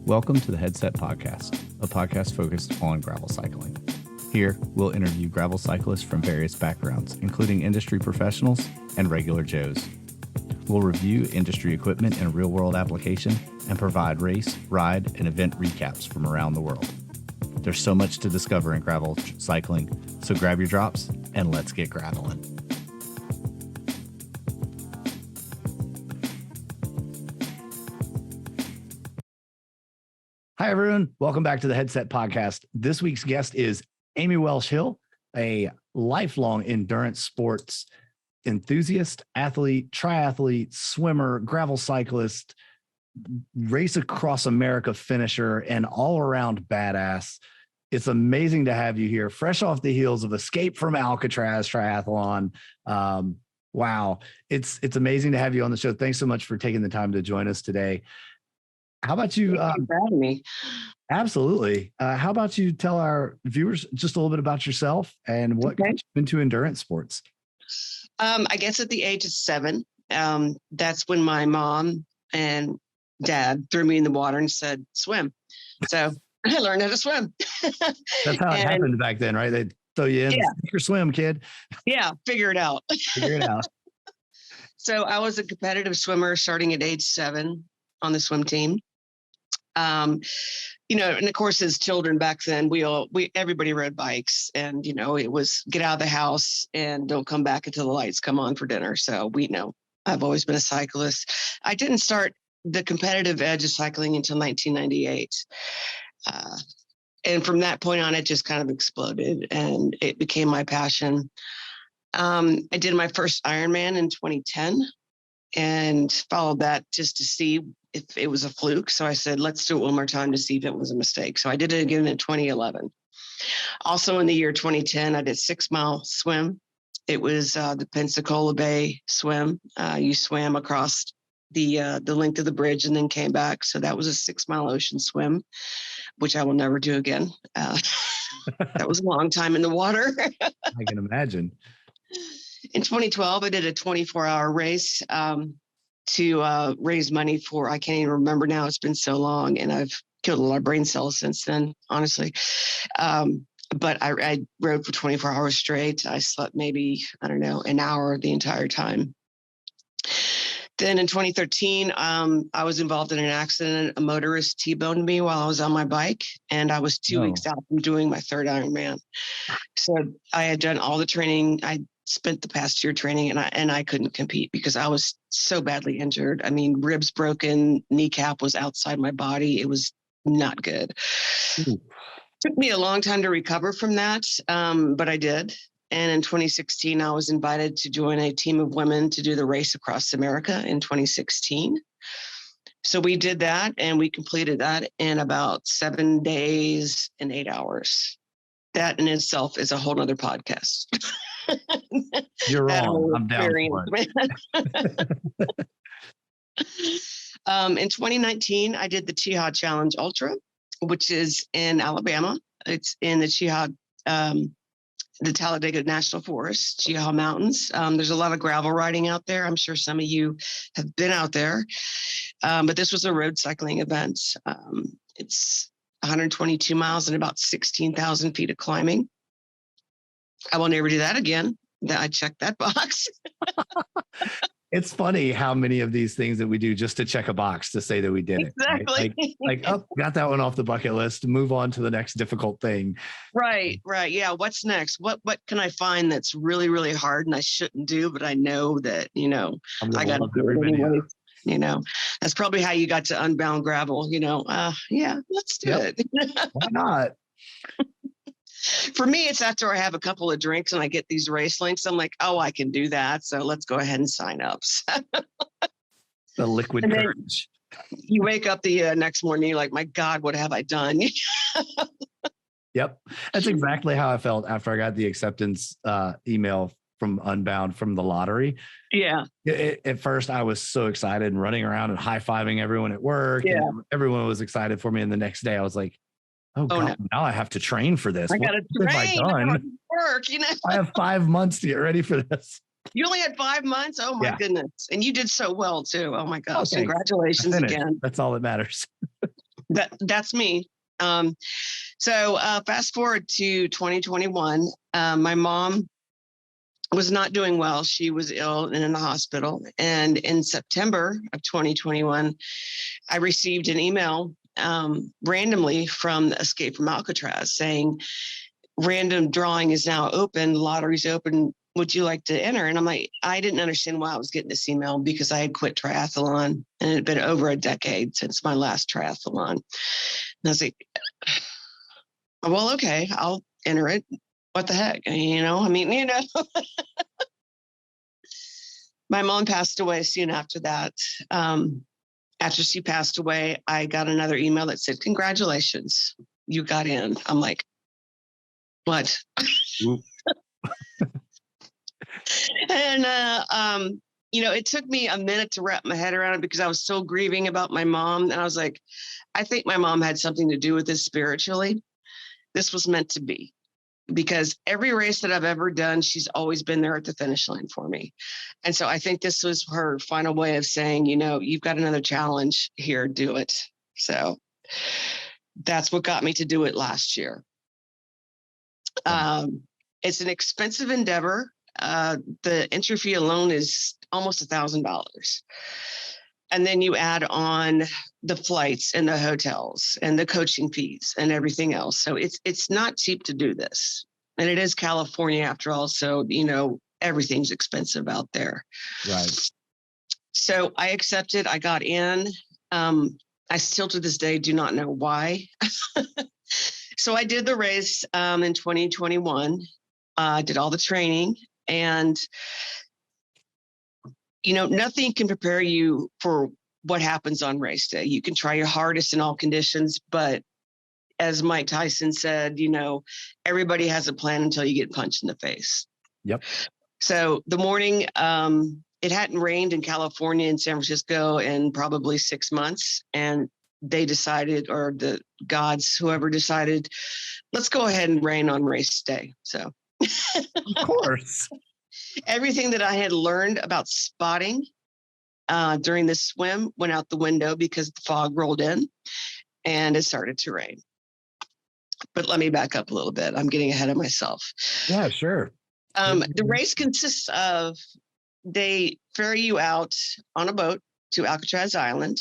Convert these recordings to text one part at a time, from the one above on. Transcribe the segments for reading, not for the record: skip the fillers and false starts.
Welcome to the Headset Podcast, a podcast focused on gravel cycling. Here, we'll interview gravel cyclists from various backgrounds, including industry professionals and regular Joes. We'll review industry equipment and real-world application and provide race, ride, and event recaps from around the world. There's so much to discover in gravel cycling, so grab your drops and let's get graveling. Hi, everyone. Welcome back to the Headset Podcast. This week's guest is Amy Welsh Hill, a lifelong endurance sports enthusiast, athlete, triathlete, swimmer, gravel cyclist, race across America finisher, and all-around badass. It's amazing to have you here, fresh off the heels of Escape from Alcatraz Triathlon. Wow. It's amazing to have you on the show. Thanks so much for taking the time to join us today. How about you? Thank you for having me. Absolutely. How about you tell our viewers just a little bit about yourself and what got you into endurance sports? I guess at the age of 7, that's when my mom and dad threw me in the water and said, swim. So I learned how to swim. That's how it happened back then, right? They'd throw you in, sink or swim, kid. Yeah, figure it out. Figure it out. So I was a competitive swimmer starting at age 7 on the swim team. And of course, as children back then, everybody rode bikes, and, it was get out of the house and don't come back until the lights come on for dinner. So I've always been a cyclist. I didn't start the competitive edge of cycling until 1998. And from that point on, it just kind of exploded and it became my passion. I did my first Ironman in 2010 and followed that just to see if it was a fluke. So I said, let's do it one more time to see if it was a mistake. So I did it again in 2011. Also in the year 2010, I did 6-mile swim. It was the Pensacola Bay swim. You swam across the length of the bridge and then came back. So that was a 6-mile ocean swim, which I will never do again. That was a long time in the water. I can imagine. In 2012, I did a 24-hour race to raise money for, I can't even remember now, it's been so long, and I've killed a lot of brain cells since then, honestly. But I rode for 24 hours straight. I slept maybe, an hour the entire time. Then in 2013, I was involved in an accident. A motorist T-boned me while I was on my bike, and I was 2 weeks out from doing my 3rd Ironman. So I had done all the training. I spent the past year training, and I couldn't compete because I was so badly injured. I mean, ribs broken, kneecap was outside my body. It was not good. Ooh. Took me a long time to recover from that, but I did. And in 2016, I was invited to join a team of women to do the race across America in 2016. So we did that, and we completed that in about 7 days and 8 hours. That in itself is a whole nother podcast. You're wrong. I'm down for it. In 2019, I did the Cheehaw Challenge Ultra, which is in Alabama. It's in the Cheehaw, the Talladega National Forest, Cheehaw Mountains. There's a lot of gravel riding out there. I'm sure some of you have been out there. But this was a road cycling event. It's 122 miles and about 16,000 feet of climbing. I will never do that again. I checked that box. It's funny how many of these things that we do just to check a box to say that we did it. Exactly. Right? Oh, got that one off the bucket list. Move on to the next difficult thing. Right. Yeah. What's next? What can I find that's really, really hard and I shouldn't do, but I know that, I got to do it anyway. That's probably how you got to Unbound Gravel. Yeah, let's do it. Why not? For me, it's after I have a couple of drinks and I get these race links. I'm like, oh, I can do that. So let's go ahead and sign up. The liquid courage. You wake up the next morning, you're like, my God, what have I done? Yep. That's exactly how I felt after I got the acceptance email from Unbound from the lottery. Yeah. At first, I was so excited and running around and high-fiving everyone at work. Yeah. And everyone was excited for me. And the next day I was like, oh God, no. Now I have to train for this. I got to train. I gotta work, I have 5 months to get ready for this. You only had 5 months? Oh my goodness. And you did so well too. Oh my gosh. Okay. Congratulations again. That's all that matters. That's me. So fast forward to 2021, my mom was not doing well. She was ill and in the hospital. And in September of 2021, I received an email randomly from Escape from Alcatraz saying, random drawing is now open, lottery's open. Would you like to enter? And I'm like, I didn't understand why I was getting this email because I had quit triathlon and it had been over a decade since my last triathlon. And I was like, well, okay, I'll enter it. What the heck? My mom passed away soon after that. After she passed away, I got another email that said, congratulations, you got in. I'm like, what? And, it took me a minute to wrap my head around it because I was so grieving about my mom. And I was like, I think my mom had something to do with this spiritually. This was meant to be. Because every race that I've ever done, she's always been there at the finish line for me. And so I think this was her final way of saying, you've got another challenge here, do it. So that's what got me to do it last year. It's an expensive endeavor. The entry fee alone is almost $1,000. And then you add on the flights and the hotels and the coaching fees and everything else. So it's not cheap to do this. And it is California after all. So, everything's expensive out there. Right. So I accepted, I got in. I still to this day do not know why. So I did the race in 2021, did all the training, and nothing can prepare you for what happens on race day. You can try your hardest in all conditions, but as Mike Tyson said, everybody has a plan until you get punched in the face. Yep. So the morning, it hadn't rained in California and San Francisco in probably 6 months. And they decided, or the gods, whoever decided, let's go ahead and rain on race day. So of course. Everything that I had learned about spotting during this swim went out the window because the fog rolled in and it started to rain. But let me back up a little bit. I'm getting ahead of myself. Yeah, sure. The race consists of, they ferry you out on a boat to Alcatraz Island.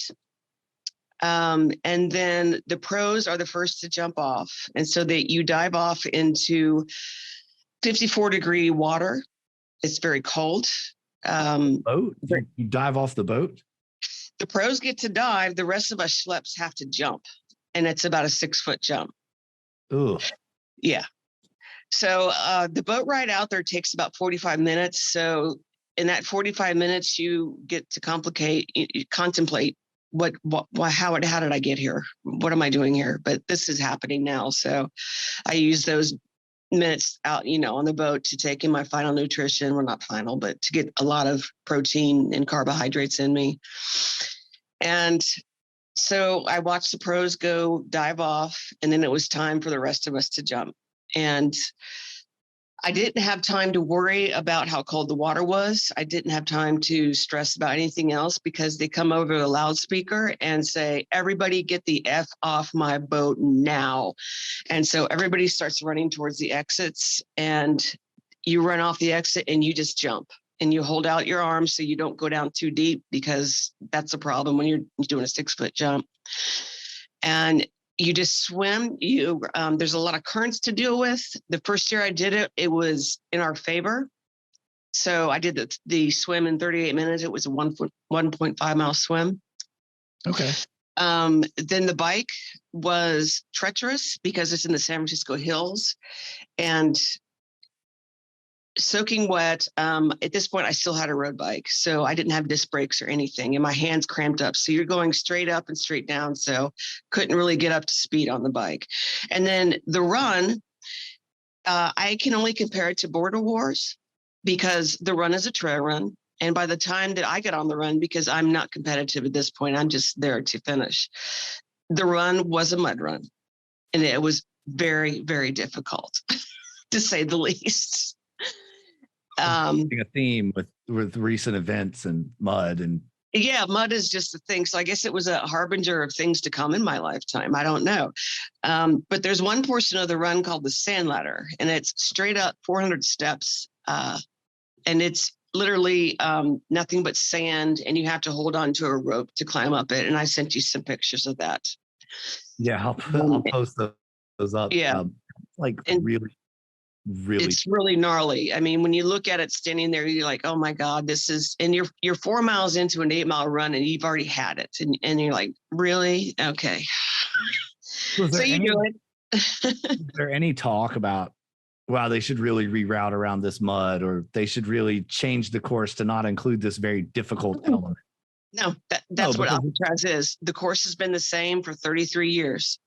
And then the pros are the first to jump off. And so that you dive off into 54-degree water. It's very cold. Boat? You dive off the boat? The pros get to dive. The rest of us schleps have to jump. And it's about a 6-foot jump. Ooh. Yeah. So the boat ride out there takes about 45 minutes. So in that 45 minutes, you get to contemplate how did I get here? What am I doing here? But this is happening now. So I use those minutes out, on the boat to take in my final nutrition. Well, not final, but to get a lot of protein and carbohydrates in me. And so I watched the pros go dive off, and then it was time for the rest of us to jump. And I didn't have time to worry about how cold the water was. I didn't have time to stress about anything else because they come over the loudspeaker and say, everybody get the F off my boat now. And so everybody starts running towards the exits, and you run off the exit and you just jump. And you hold out your arms so you don't go down too deep, because that's a problem when you're doing a 6-foot jump. And you just swim. There's a lot of currents to deal with. The first year I did it, it was in our favor. So I did the swim in 38 minutes. It was a 1.5 mile swim. Okay. Then the bike was treacherous because it's in the San Francisco hills and soaking wet. At this point, I still had a road bike, so I didn't have disc brakes or anything, and my hands cramped up. So you're going straight up and straight down, so couldn't really get up to speed on the bike. And then the run, I can only compare it to Border Wars because the run is a trail run. And by the time that I get on the run, because I'm not competitive at this point, I'm just there to finish. The run was a mud run, and it was very, very difficult, to say the least. A theme with recent events and mud and Yeah, mud is just a thing. So I guess it was a harbinger of things to come in my lifetime. I don't know. But there's one portion of the run called the sand ladder, and it's straight up 400 steps. And it's literally nothing but sand, and you have to hold on to a rope to climb up it. And I sent you some pictures of that. Yeah, I'll post those up. Yeah. Like and really. it's really gnarly. I mean, when you look at it standing there, you're like, oh my God, this is, and you're 4 miles into an 8-mile run and you've already had it. And you're like, really? Okay. So you do it. Is there any talk about, wow, they should really reroute around this mud, or they should really change the course to not include this very difficult element? No, that's what Alcatraz is. The course has been the same for 33 years.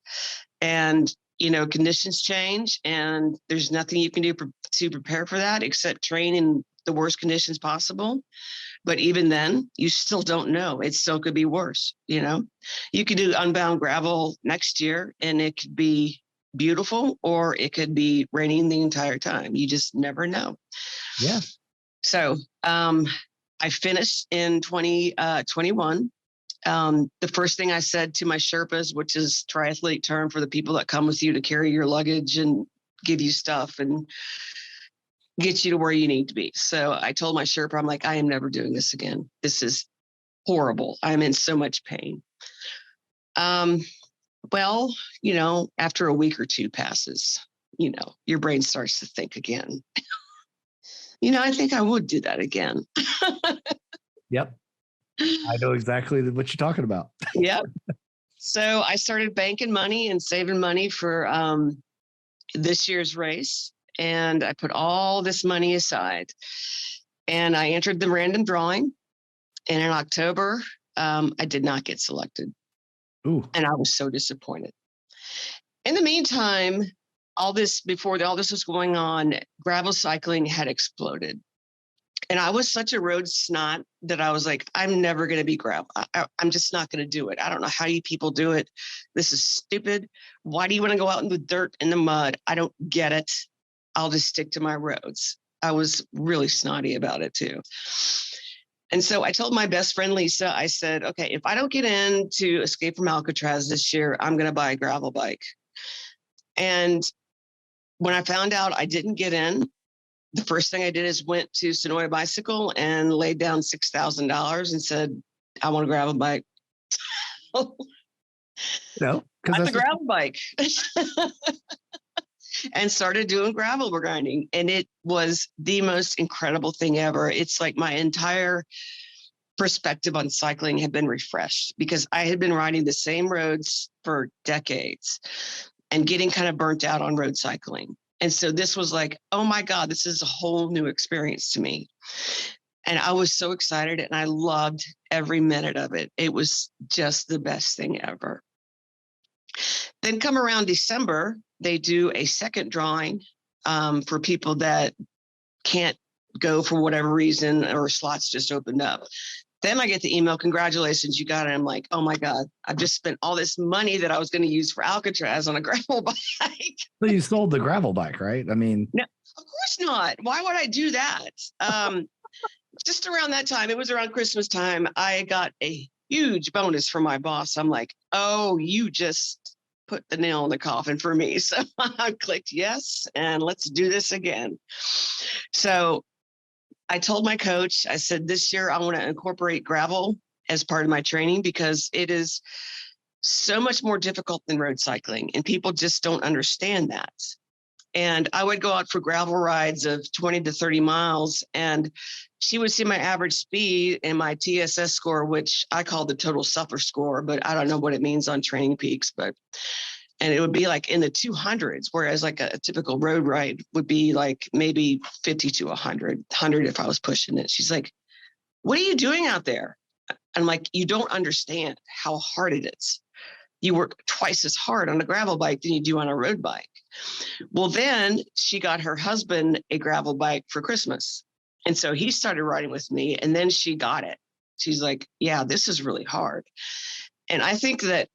And, conditions change, and there's nothing you can do to prepare for that except train in the worst conditions possible. But even then, you still don't know. It still could be worse. You could do unbound gravel next year and it could be beautiful, or it could be raining the entire time. You just never know. Yeah. So I finished in 2021. The first thing I said to my Sherpas, which is triathlete term for the people that come with you to carry your luggage and give you stuff and get you to where you need to be. So I told my Sherpa, I'm like, I am never doing this again. This is horrible. I'm in so much pain. Well, after a week or two passes, your brain starts to think again. I think I would do that again. Yep. I know exactly what you're talking about. Yep. So I started banking money and saving money for this year's race. And I put all this money aside. And I entered the random drawing. And in October, I did not get selected. Ooh. And I was so disappointed. In the meantime, before all this was going on, gravel cycling had exploded. And I was such a road snot that I was like, I'm never going to be gravel. I'm just not going to do it. I don't know how you people do it. This is stupid. Why do you want to go out in the dirt and the mud? I don't get it. I'll just stick to my roads. I was really snotty about it too. And so I told my best friend, Lisa, I said, okay, if I don't get in to Escape from Alcatraz this year, I'm going to buy a gravel bike. And when I found out I didn't get in, the first thing I did is went to Sonoya Bicycle and laid down $6,000 and said, I want a gravel bike. No, that's a gravel bike. And started doing gravel grinding. And it was the most incredible thing ever. It's like my entire perspective on cycling had been refreshed because I had been riding the same roads for decades and getting kind of burnt out on road cycling. And so this was like, oh my God, this is a whole new experience to me. And I was so excited and I loved every minute of it. It was just the best thing ever. Then come around December, they do a second drawing for people that can't go for whatever reason or slots just opened up. Then I get the email, congratulations, you got it. I'm like, oh my God, I've just spent all this money that I was going to use for Alcatraz on a gravel bike. Well, you sold the gravel bike, right? I mean, no, of course not. Why would I do that? Just around that time, it was around Christmas time, I got a huge bonus from my boss. I'm like, oh, you just put the nail in the coffin for me. So I clicked yes, and let's do this again. So I told my coach, I said, this year I want to incorporate gravel as part of my training because it is so much more difficult than road cycling and people just don't understand that. And I would go out for gravel rides of 20 to 30 miles and she would see my average speed and my TSS score, which I call the total suffer score, but I don't know what it means on Training Peaks, and it would be like in the 200s, whereas like a typical road ride would be like maybe 50 to 100 if I was pushing it. She's like, what are you doing out there? I'm like, you don't understand how hard it is. You work twice as hard on a gravel bike than you do on a road bike. Well, then she got her husband a gravel bike for Christmas. And so he started riding with me and then she got it. She's like, yeah, this is really hard. And I think that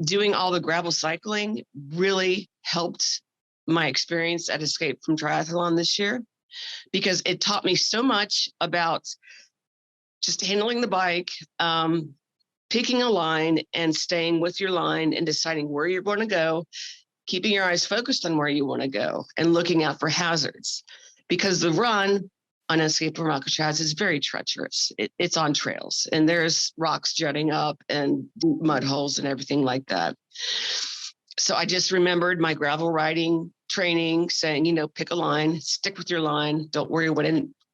doing all the gravel cycling really helped my experience at Escape from Triathlon this year because it taught me so much about just handling the bike, picking a line and staying with your line and deciding where you're going to go, keeping your eyes focused on where you want to go and looking out for hazards, because the run on Escape from Alcatraz is very treacherous. It's on trails and there's rocks jutting up and deep mud holes and everything like that. So I just remembered my gravel riding training saying, pick a line, stick with your line. Don't worry what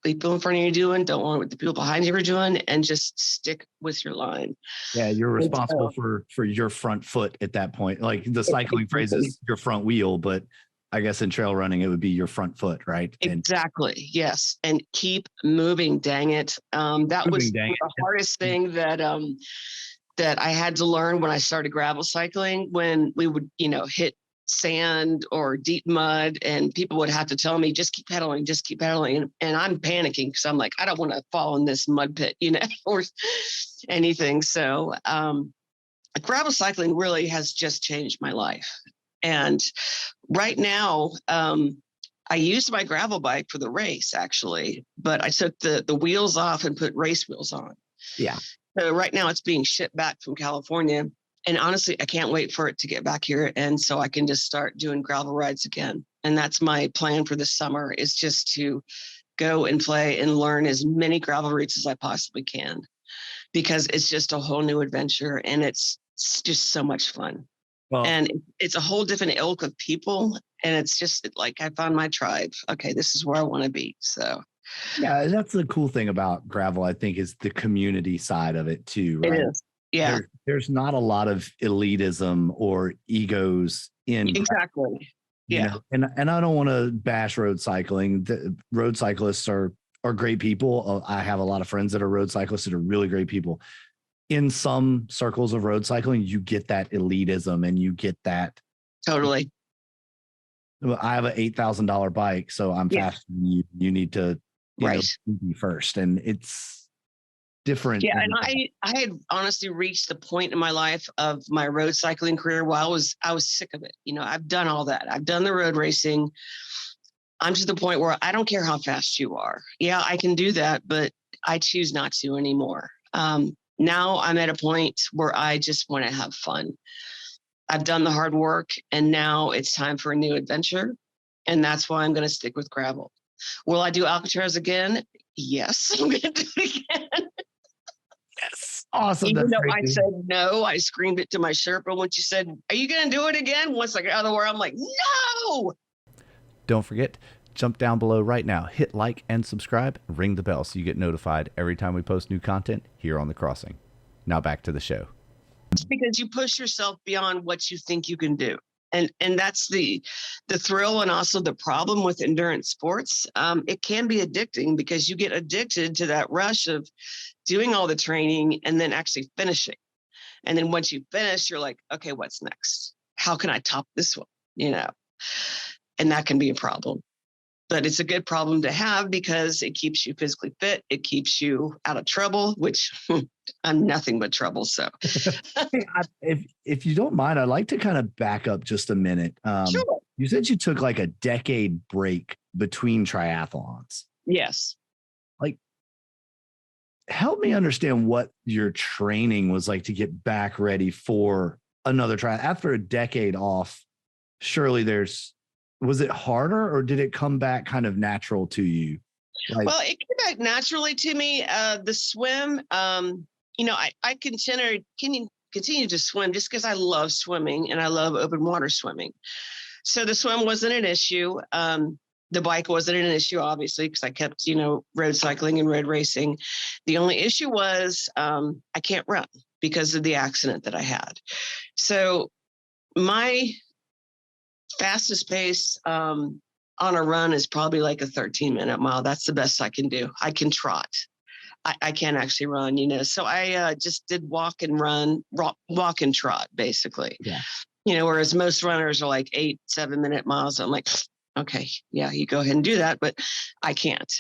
people in front of you are doing. Don't worry what the people behind you are doing, and just stick with your line. Yeah, you're responsible for your front foot at that point. Like the cycling phrase is your front wheel, but I guess in trail running, it would be your front foot, right? Exactly. Yes. And keep moving. Dang it. That was the hardest thing that I had to learn when I started gravel cycling, when we would, hit sand or deep mud, and people would have to tell me, just keep pedaling, just keep pedaling. And I'm panicking because I'm like, I don't want to fall in this mud pit, or anything. So gravel cycling really has just changed my life. And right now, I used my gravel bike for the race, actually, but I took the wheels off and put race wheels on. Yeah. So right now it's being shipped back from California. And honestly, I can't wait for it to get back here. And so I can just start doing gravel rides again. And that's my plan for this summer, is just to go and play and learn as many gravel routes as I possibly can, because it's just a whole new adventure and it's just so much fun. Well, and it's a whole different ilk of people. And it's just like, I found my tribe. Okay, this is where I want to be. So yeah, that's the cool thing about gravel, I think, is the community side of it too, right? It is. Yeah. There's not a lot of elitism or egos in exactly. Yeah. And I don't want to bash road cycling. The road cyclists are great people. I have a lot of friends that are road cyclists that are really great people. In some circles of road cycling, you get that elitism and you get that. Totally. I have an $8,000 bike, so I'm faster than you. You need to be first. And it's different. Yeah. And I had honestly reached the point in my life of my road cycling career where I was sick of it. I've done all that. I've done the road racing. I'm to the point where I don't care how fast you are. Yeah, I can do that, but I choose not to anymore. Now I'm at a point where I just want to have fun. I've done the hard work, and now it's time for a new adventure. And that's why I'm going to stick with gravel. Will I do Alcatraz again? Yes, I'm going to do it again. Yes. Awesome. Even though I said no, I screamed it to my Sherpa when she said, "Are you going to do it again?" Once I got out of the way, I'm like, no. Don't forget, jump down below right now, hit like and subscribe, ring the bell so you get notified every time we post new content here on The Crossing. Now back to the show. Because you push yourself beyond what you think you can do. And that's the thrill, and also the problem with endurance sports. It can be addicting because you get addicted to that rush of doing all the training and then actually finishing. And then once you finish, you're like, okay, what's next? How can I top this one? And that can be a problem. But it's a good problem to have because it keeps you physically fit. It keeps you out of trouble, which I'm nothing but trouble. So if you don't mind, I'd like to kind of back up just a minute. Sure. You said you took like a decade break between triathlons. Yes. Like, help me understand what your training was like to get back ready for another triathlon. After a decade off, surely was it harder, or did it come back kind of natural to you? Well, it came back naturally to me. The swim, I continue to swim just because I love swimming and I love open water swimming. So the swim wasn't an issue. The bike wasn't an issue, obviously, because I kept, road cycling and road racing. The only issue was I can't run because of the accident that I had. So my fastest pace on a run is probably like a 13-minute mile. That's the best I can do. I can trot. I can't actually run, so I just did walk and run, walk and trot, basically. Yeah. Whereas most runners are like 8-7-minute miles. I'm like, okay, yeah, you go ahead and do that, but I can't.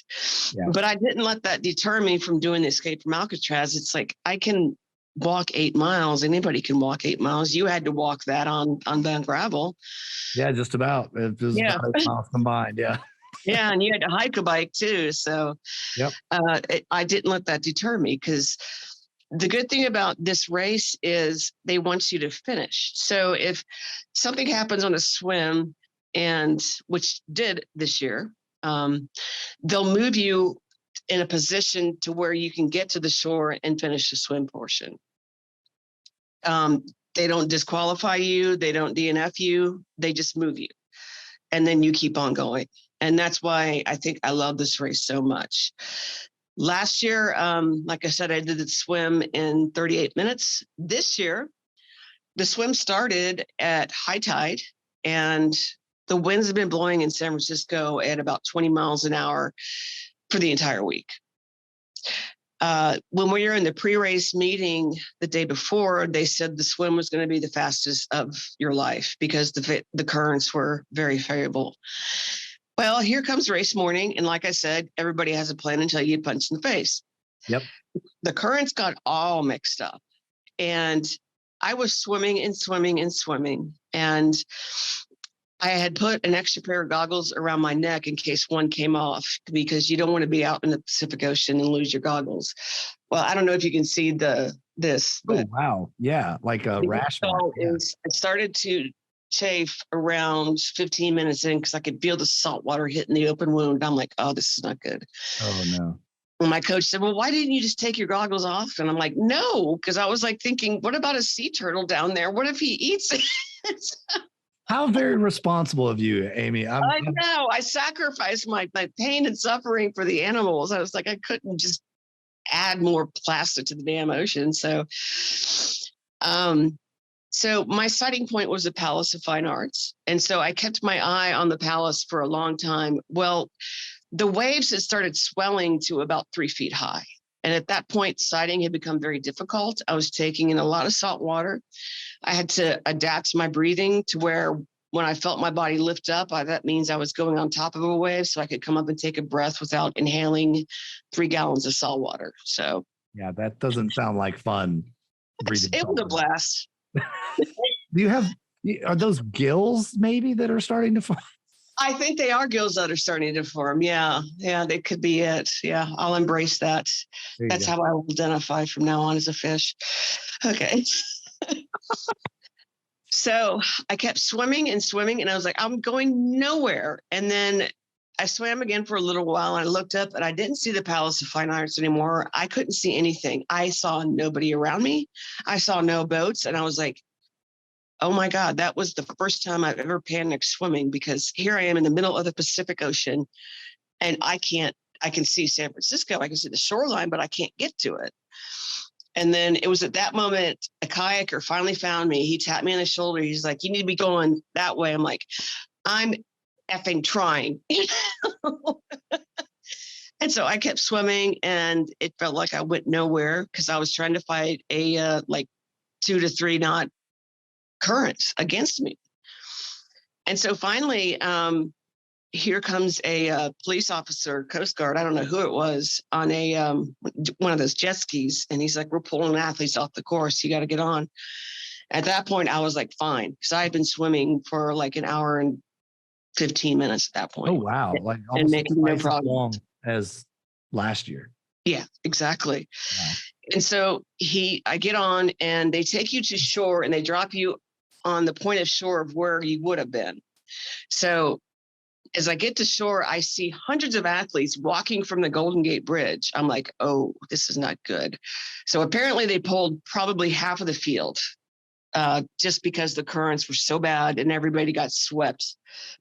Yeah. But I didn't let that deter me from doing the Escape from Alcatraz. It's like, I can walk 8 miles. Anybody can walk 8 miles. You had to walk that on gravel. Yeah, just about. It was about 8 miles combined. Yeah. Yeah, and you had to hike a bike too. So Yep. I didn't let that deter me, because the good thing about this race is they want you to finish. So if something happens on a swim, and which did this year, they'll move you in a position to where you can get to the shore and finish the swim portion. They don't disqualify you. They don't DNF you. They just move you. And then you keep on going. And that's why I think I love this race so much. Last year, like I said, I did the swim in 38 minutes. This year, the swim started at high tide, and the winds have been blowing in San Francisco at about 20 miles an hour for the entire week. When we were in the pre-race meeting the day before, they said the swim was going to be the fastest of your life because the currents were very favorable. Well, here comes race morning. And like I said, everybody has a plan until you get punched in the face. Yep. The currents got all mixed up. And I was swimming and swimming and swimming. And I had put an extra pair of goggles around my neck in case one came off, because you don't want to be out in the Pacific Ocean and lose your goggles. Well, I don't know if you can see this. Oh, wow. Yeah. Like a rash mark. Yeah. It started to chafe around 15 minutes in, because I could feel the salt water hitting the open wound. I'm like, oh, this is not good. Oh, no. And my coach said, well, why didn't you just take your goggles off? And I'm like, no, because I was like thinking, what about a sea turtle down there? What if he eats it? How very responsible of you, Amy. I know. I sacrificed my pain and suffering for the animals. I was like, I couldn't just add more plastic to the damn ocean. So my sighting point was the Palace of Fine Arts. And so I kept my eye on the palace for a long time. Well, the waves had started swelling to about 3 feet high. And at that point, sighting had become very difficult. I was taking in a lot of salt water. I had to adapt my breathing to where when I felt my body lift up, that means I was going on top of a wave so I could come up and take a breath without inhaling 3 gallons of salt water. So yeah, that doesn't sound like fun. It was a blast. Are those gills maybe that are starting to form? I think they are gills that are starting to form. Yeah, they could be it. Yeah, I'll embrace that. That's how I will identify from now on as a fish. Okay. So I kept swimming and swimming, and I was like, I'm going nowhere. And then I swam again for a little while, and I looked up, and I didn't see the Palace of Fine Arts anymore. I couldn't see anything. I saw nobody around me. I saw no boats, and I was like, oh my God, that was the first time I've ever panicked swimming, because here I am in the middle of the Pacific Ocean, and I can see San Francisco. I can see the shoreline, but I can't get to it. And then it was at that moment, a kayaker finally found me. He tapped me on the shoulder. He's like, you need to be going that way. I'm like, I'm effing trying. And so I kept swimming, and it felt like I went nowhere because I was trying to fight a 2 to 3 knot currents against me. And so finally, here comes a police officer, Coast Guard, I don't know who it was, on a one of those jet skis. And he's like, we're pulling athletes off the course. You got to get on. At that point, I was like, fine. Because I had been swimming for like an hour and 15 minutes at that point. Oh, wow. Like almost twice as long as last year. Yeah, exactly. Wow. And so I get on, and they take you to shore, and they drop you on the point of shore of where you would have been. So as I get to shore, I see hundreds of athletes walking from the Golden Gate Bridge. I'm like, oh, this is not good. So apparently they pulled probably half of the field just because the currents were so bad and everybody got swept.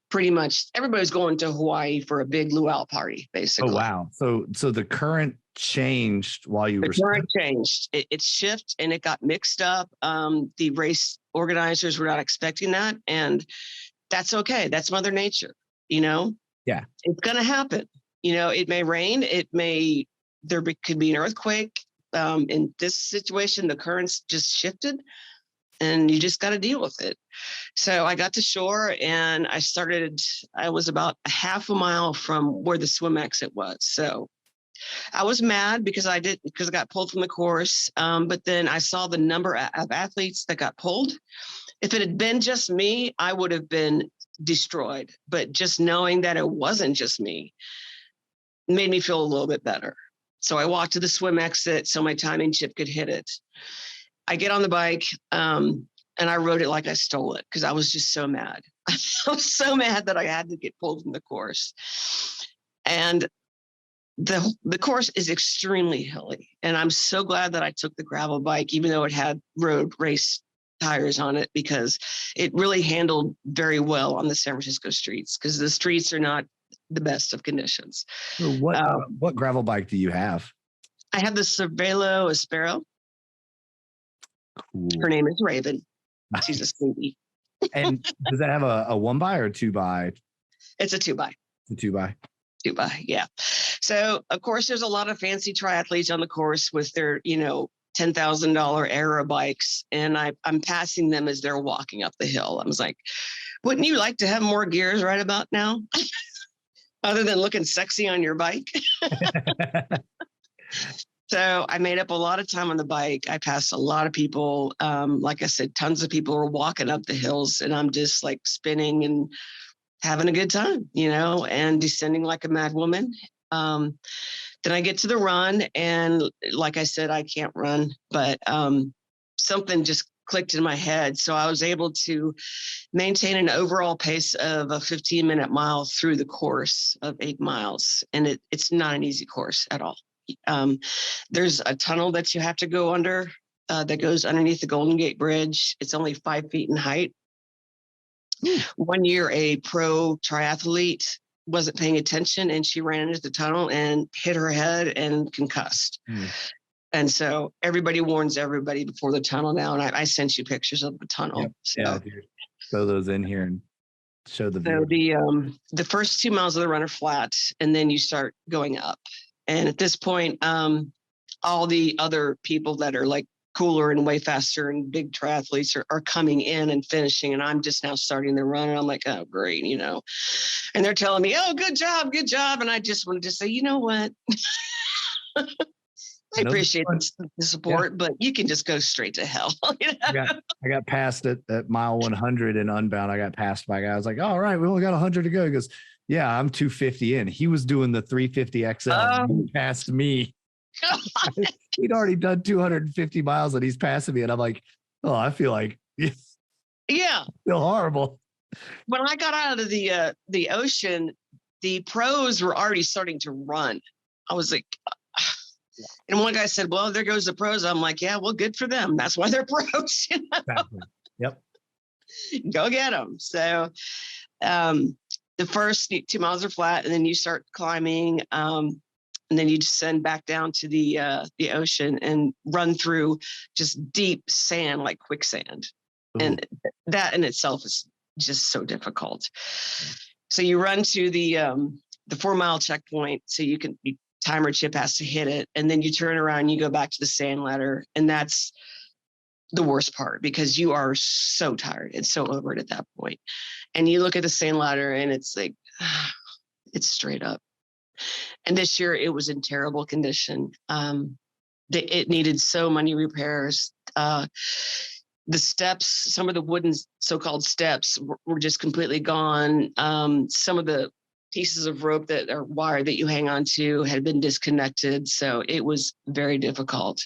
Pretty much everybody was going to Hawaii for a big luau party, basically. Oh, wow. So the current changed while you were... The current changed. It shifted, and it got mixed up. The race organizers were not expecting that, and that's okay. That's Mother Nature. Yeah, it's going to happen. It may rain. There could be an earthquake. In this situation, the currents just shifted, and you just got to deal with it. So I got to shore, and I was about a half a mile from where the swim exit was. So I was mad because I got pulled from the course. But then I saw the number of athletes that got pulled. If it had been just me, I would have been destroyed, but just knowing that it wasn't just me made me feel a little bit better. So I walked to the swim exit so my timing chip could hit it. I get on the bike, and I rode it like I stole it because I was just so mad. I was so mad that I had to get pulled from the course. And the course is extremely hilly. And I'm so glad that I took the gravel bike, even though it had road race tires on it, because it really handled very well on the San Francisco streets, because the streets are not the best of conditions. So what gravel bike do you have? I have the Cervelo Aspero. Cool. Her name is Raven. She's a sweetie. And does that have a 1x or a 2x? It's a 2x. A 2x. 2x, yeah. So, of course, there's a lot of fancy triathletes on the course with their, $10,000 aero bikes. And I'm passing them as they're walking up the hill. I was like, wouldn't you like to have more gears right about now? Other than looking sexy on your bike? So I made up a lot of time on the bike. I passed a lot of people. Like I said, tons of people were walking up the hills, and I'm just like spinning and having a good time, and descending like a mad woman. Then I get to the run, and like I said, I can't run, but something just clicked in my head. So I was able to maintain an overall pace of a 15-minute mile through the course of 8 miles. And it's not an easy course at all. There's a tunnel that you have to go under that goes underneath the Golden Gate Bridge. It's only 5 feet in height. One year, a pro triathlete wasn't paying attention, and she ran into the tunnel and hit her head and concussed. And so everybody warns everybody before the tunnel now. And I sent you pictures of the tunnel. Yep. So, yeah, dude. Throw those in here and show the so view. The first 2 miles of the run are flat, and then you start going up. And at this point, all the other people that are like cooler and way faster and big triathletes are coming in and finishing. And I'm just now starting the run. And I'm like, oh, great, And they're telling me, oh, good job, good job. And I just wanted to say, you know what? I appreciate the support, but you can just go straight to hell. I got passed at mile 100 in Unbound. I got passed by a guy. I was like, all right, we only got 100 to go. He goes, yeah, I'm 250 in. He was doing the 350 XL. He passed me. He'd already done 250 miles and he's passing me. And I'm like, oh, I feel like, yeah, I feel horrible. When I got out of the ocean, the pros were already starting to run. I was like, and one guy said, well, there goes the pros. I'm like, yeah, well, good for them. That's why they're pros. Exactly. Yep. Go get them. So the first 2 miles are flat, and then you start climbing. And then you descend back down to the ocean and run through just deep sand, like quicksand. Ooh. And that in itself is just so difficult. So you run to the 4 mile checkpoint. So your timer chip has to hit it. And then you turn around and you go back to the sand ladder. And that's the worst part, because you are so tired and so over it at that point. And you look at the sand ladder and it's like, it's straight up. And this year it was in terrible condition. It needed so many repairs. The steps, some of the wooden so-called steps were just completely gone. Some of the pieces of rope that are wire that you hang on to had been disconnected. So it was very difficult.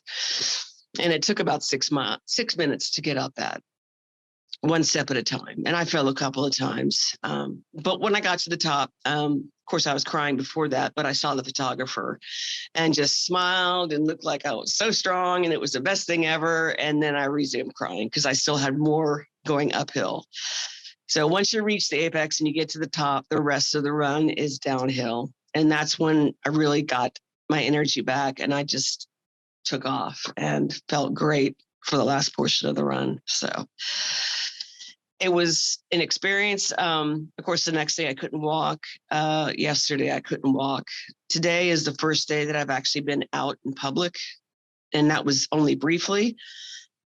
And it took about 6 minutes to get up that, one step at a time. And I fell a couple of times. But when I got to the top, of course, I was crying before that, but I saw the photographer and just smiled and looked like I was so strong and it was the best thing ever. And then I resumed crying because I still had more going uphill. So once you reach the apex and you get to the top, the rest of the run is downhill. And that's when I really got my energy back, and I just took off and felt great for the last portion of the run. So it was an experience. Of course, the next day I couldn't walk. Yesterday I couldn't walk. Today is the first day that I've actually been out in public, and that was only briefly.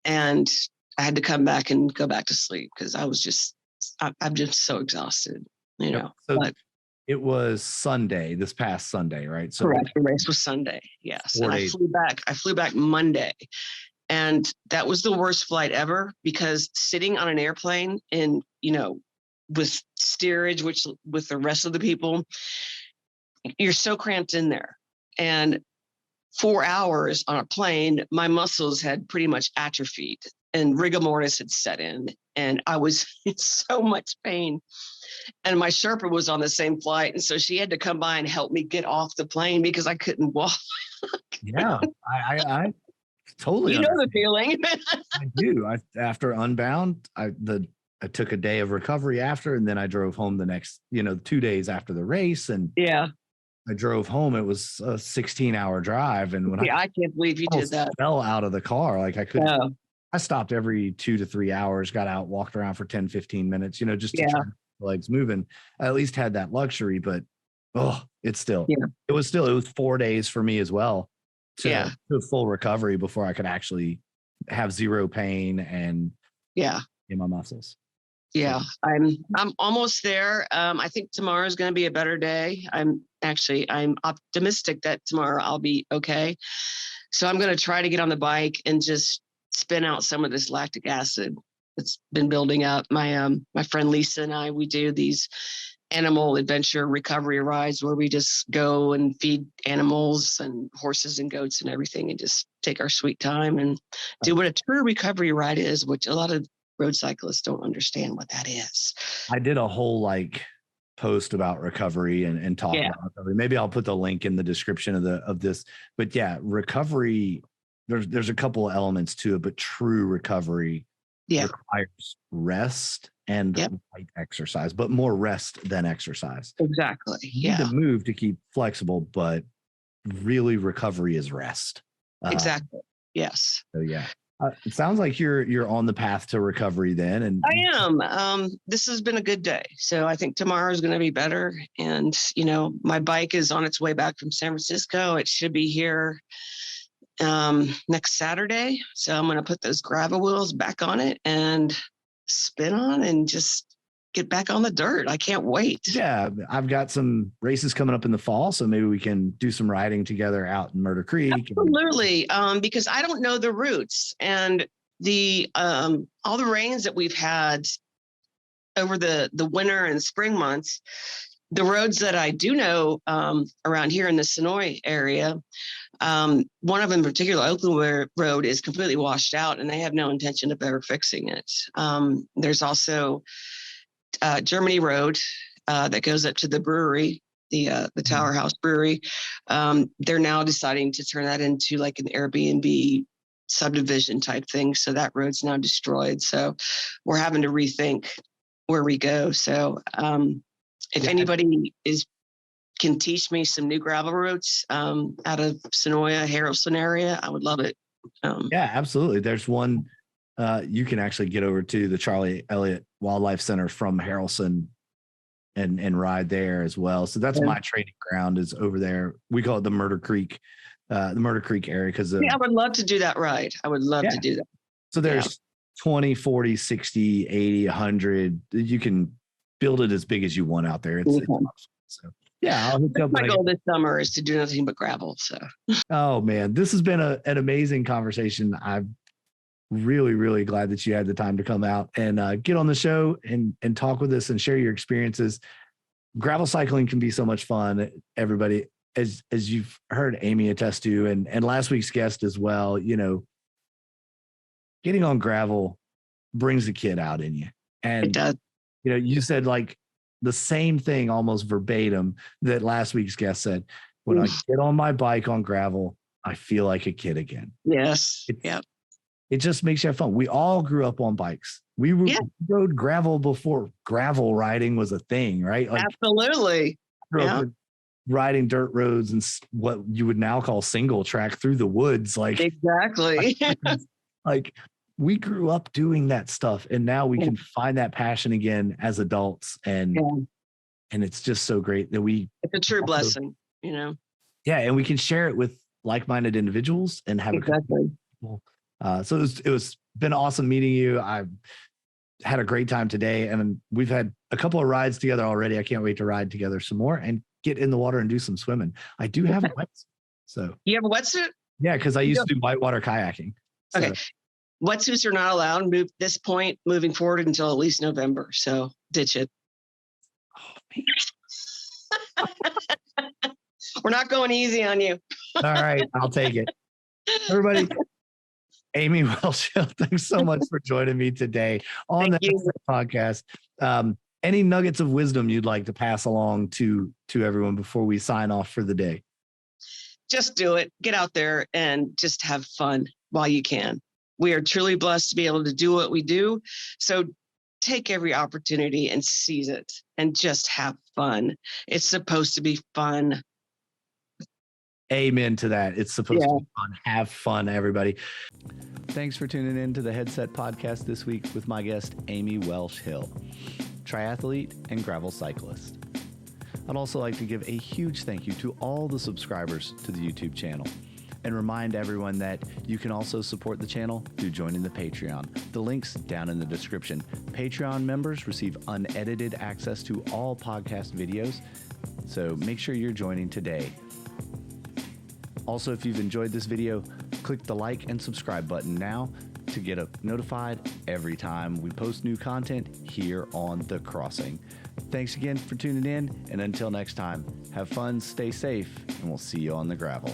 And I had to come back and go back to sleep because I'm just so exhausted, So but it was Sunday, this past Sunday, right? So correct. The race was Sunday. Yes. And I flew back Monday. And that was the worst flight ever, because sitting on an airplane in, with steerage, which with the rest of the people, you're so cramped in there. And 4 hours on a plane, my muscles had pretty much atrophied and rigor mortis had set in. And I was in so much pain. And my Sherpa was on the same flight. And so she had to come by and help me get off the plane because I couldn't walk. Yeah, I totally You know the understand. feeling. I do. After Unbound, I took a day of recovery after, and then I drove home the next, 2 days after the race. And Yeah. I drove home. It was a 16-hour drive. And when I can't believe you did almost that. fell out of the car, like I couldn't, Oh, I stopped every 2 to 3 hours, got out, walked around for 10, 15 minutes, just to yeah. try to keep the legs moving. I at least had that luxury, but it was 4 days for me as well to full recovery before I could actually have zero pain and in my muscles. Yeah, I'm almost there. I think tomorrow is going to be a better day. I'm optimistic that tomorrow I'll be okay. So I'm going to try to get on the bike and just spin out some of this lactic acid that's been building up. My friend Lisa and I, we do these animal adventure recovery rides where we just go and feed animals and horses and goats and everything and just take our sweet time and do what a true recovery ride is, which a lot of road cyclists don't understand what that is. I did a whole post about recovery and talk about recovery. Maybe I'll put the link in the description of this. But yeah, recovery, there's a couple of elements to it, but true recovery requires rest and light exercise, but more rest than exercise. Exactly. You need to move to keep flexible, but really recovery is rest. Exactly. Yes. So yeah. It sounds like you're on the path to recovery then. And I am. This has been a good day. So I think tomorrow is going to be better. And, my bike is on its way back from San Francisco. It should be here next Saturday. So I'm going to put those gravel wheels back on it and spin on and just get back on the dirt. I can't wait. Yeah, I've got some races coming up in the fall, so maybe we can do some riding together out in Murder Creek. Absolutely, because I don't know the routes and the all the rains that we've had over the winter and spring months. The roads that I do know around here in the Sonoy area, one of them in particular, Oakland Road, is completely washed out, and they have no intention of ever fixing it. There's also Germany Road that goes up to the brewery, the Tower House Brewery. They're now deciding to turn that into like an Airbnb subdivision type thing. So that road's now destroyed. So we're having to rethink where we go. So if anybody can teach me some new gravel routes out of Sonoya, Harrelson area, I would love it. Yeah, absolutely. There's one you can actually get over to the Charlie Elliott Wildlife Center from Harrelson and ride there as well. So that's my training ground is over there. We call it the Murder Creek area because I would love to do that ride. I would love to do that. So there's 20, 40, 60, 80, 100. You can build it as big as you want out there. It's awesome. So yeah, I'll hook up. My goal this summer is to do nothing but gravel. So oh man, this has been an amazing conversation. I'm really, really glad that you had the time to come out and get on the show and talk with us and share your experiences. Gravel cycling can be so much fun, everybody, as you've heard Amy attest to, and last week's guest as well. Getting on gravel brings the kid out in you, and it does. You said like the same thing almost verbatim that last week's guest said. When I get on my bike on gravel, I feel like a kid again. Yes. It just makes you have fun. We all grew up on bikes. We rode gravel before gravel riding was a thing, right? Like, absolutely. Grew up riding dirt roads and what you would now call single track through the woods. Like exactly. like we grew up doing that stuff, and now we can find that passion again as adults, and it's just so great that it's a true blessing, Yeah, and we can share it with like-minded individuals and have so it was been awesome meeting you. I've had a great time today, and we've had a couple of rides together already. I can't wait to ride together some more and get in the water and do some swimming. I do have a wetsuit. So you have a wetsuit? Yeah, because I used to do whitewater kayaking. So. Okay. Wetsuits are not allowed moving forward until at least November. So ditch it. me. We're not going easy on you. All right, I'll take it. Everybody, Amy Welsh Hill, thanks so much for joining me today on Thank the you. podcast. Any nuggets of wisdom you'd like to pass along to everyone before we sign off for the day? Just do it. Get out there and just have fun while you can. We are truly blessed to be able to do what we do. So take every opportunity and seize it and just have fun. It's supposed to be fun. Amen to that. It's supposed to be fun. Have fun, everybody. Thanks for tuning in to the Headset Podcast this week with my guest, Amy Welsh Hill, triathlete and gravel cyclist. I'd also like to give a huge thank you to all the subscribers to the YouTube channel and remind everyone that you can also support the channel through joining the Patreon. The link's down in the description. Patreon members receive unedited access to all podcast videos, so make sure you're joining today. Also, if you've enjoyed this video, click the like and subscribe button now to get notified every time we post new content here on The Crossing. Thanks again for tuning in, and until next time, have fun, stay safe, and we'll see you on the gravel.